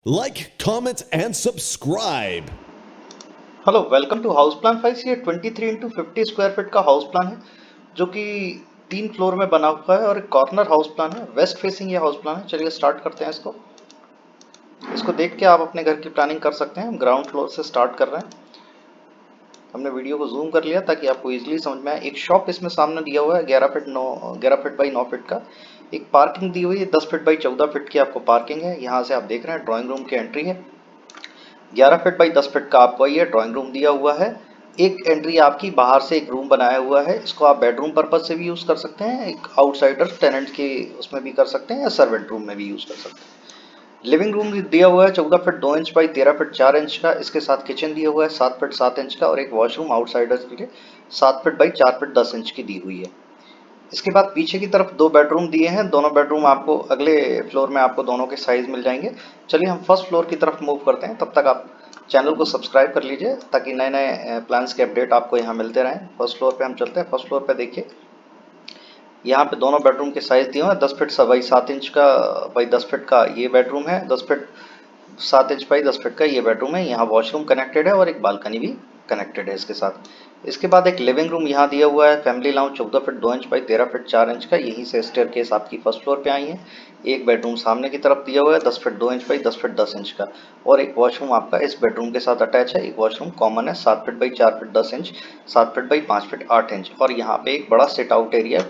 Like, comment, and subscribe. Hello welcome to house plan files. ये 23 × 50 square feet का house plan है जो कि 3 फ्लोर में बना हुआ है और एक कॉर्नर हाउस प्लान है। वेस्ट फेसिंग ये हाउस प्लान है। चलिए स्टार्ट करते हैं इसको। इसको देख के आप अपने घर की प्लानिंग कर सकते हैं। हम ग्राउंड फ्लोर से स्टार्ट कर रहे हैं। हमने वीडियो को जूम कर लिया ताकि आपको इजीली समझ में आए। एक शॉप इसमें सामने दिया हुआ है 11 फीट बाई 9 फीट का। एक पार्किंग दी हुई है 10 फीट बाई 14 फीट की आपको पार्किंग है। यहाँ से आप देख रहे हैं ड्राइंग रूम की एंट्री है। 11 फीट बाई 10 फीट का आपको ये ड्राइंग रूम दिया हुआ है। एक एंट्री आपकी बाहर से एक रूम बनाया हुआ है। इसको आप बेडरूम पर्पज से भी यूज कर सकते हैं। एक आउटसाइडर टेनेंट के उसमें भी कर सकते हैं या सर्वेंट रूम में भी यूज कर सकते हैं। लिविंग रूम दिया हुआ है 14 feet 2 inch by 13 feet 4 inch का। इसके साथ किचन दिया हुआ है 7 फीट 7 इंच का और एक वॉशरूम आउटसाइडर्स के लिए 7 फीट बाई 4 फीट 10 इंच की दी हुई है। इसके बाद पीछे की तरफ 2 बेडरूम दिए हैं। दोनों बेडरूम आपको अगले फ्लोर में आपको दोनों के साइज मिल जाएंगे। चलिए हम फर्स्ट फ्लोर की तरफ मूव करते हैं। तब तक आप चैनल को सब्सक्राइब कर लीजिए ताकि नए नए प्लान्स के अपडेट आपको यहाँ मिलते रहें। फर्स्ट फ्लोर पे हम चलते हैं। फर्स्ट फ्लोर पे देखिए, यहाँ पे दोनों बेडरूम के साइज दिए हुए हैं। 10 फीट बाई 7 इंच का बाई 10 फीट का ये बेडरूम है। 10 फीट 7 इंच बाई 10 फीट का ये बेडरूम है। यहाँ वॉशरूम कनेक्टेड है और एक बालकनी भी कनेक्टेड है इसके साथ। इसके बाद एक लिविंग रूम यहाँ दिया हुआ है। Family lounge 14 feet 2 inch by 13 feet 4 inch का। यहीं से स्टेयरकेस आपकी फर्स्ट फ्लोर पे आई है। एक बेडरूम सामने की तरफ दिया हुआ है 10 feet 2 inch by 10 feet 10 inch का और एक वॉशरूम आपका इस बेडरूम के साथ अटैच है। एक वॉशरूम कॉमन है 7 feet by 4 feet 10 inch 7 feet by 5 feet 8 inch और यहाँ पे एक बड़ा सिट आउट एरिया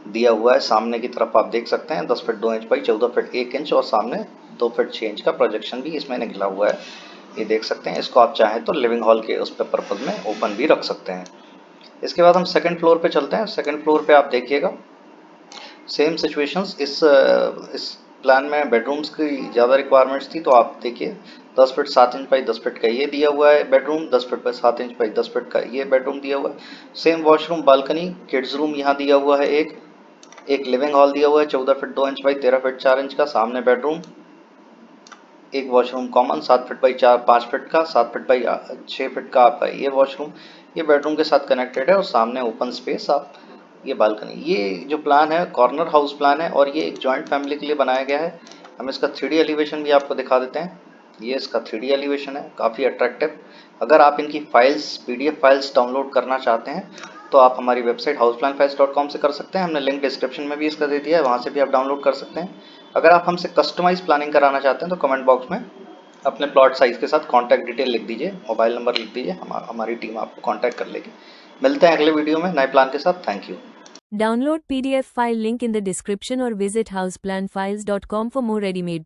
दिया हुआ है। सामने की तरफ आप देख सकते हैं 10 feet 2 inch by 14 feet 1 inch और सामने 2 फीट 6 इंच का प्रोजेक्शन भी इसमें निकला हुआ है। ये देख सकते हैं। इसको आप चाहें तो लिविंग हॉल के उस पर पर्पज में ओपन भी रख सकते हैं। इसके बाद हम सेकंड फ्लोर पे चलते हैं। सेकंड फ्लोर पे आप देखिएगा सेम सिचुएशंस। इस प्लान में बेडरूम्स की ज़्यादा रिक्वायरमेंट्स थी तो आप देखिए 10 फीट 7 इंच बाई 10 फीट का ये दिया हुआ है bedroom. 10 feet by 7 inch by 10 feet का ये बेडरूम दिया हुआ है। Same washroom balcony kids room यहाँ दिया हुआ है। एक लिविंग हॉल दिया हुआ है 14 feet 2 inch by 13 feet 4 inch का। सामने बेडरूम, एक washroom common 7 feet by 5 feet का। 7 फीट बाई 6 फीट का आपका ये वॉशरूम ये बेडरूम के साथ कनेक्टेड है और सामने ओपन स्पेस आप ये बालकनी। ये जो प्लान है कॉर्नर हाउस प्लान है और ये एक जॉइंट फैमिली के लिए बनाया गया है। हम इसका 3D एलिवेशन भी आपको दिखा देते हैं। ये इसका 3D एलिवेशन है, काफ़ी अट्रैक्टिव। अगर आप इनकी फाइल्स PDF फाइल्स डाउनलोड करना चाहते हैं तो आप हमारी वेबसाइट houseplanfiles.com से कर सकते हैं। हमने लिंक डिस्क्रिप्शन में भी इसका दे दिया है, वहाँ से भी आप डाउनलोड कर सकते हैं। अगर आप हमसे कस्टमाइज प्लानिंग कराना चाहते हैं तो कमेंट बॉक्स में अपने प्लॉट साइज के साथ कॉन्टैक्ट डिटेल लिख दीजिए, मोबाइल नंबर लिख दीजिए। हमारी टीम आपको कॉन्टैक्ट कर लेगी। मिलते हैं अगले वीडियो में नए प्लान के साथ। Thank you. Download PDF file link in the description or visit houseplanfiles.com for more ready-made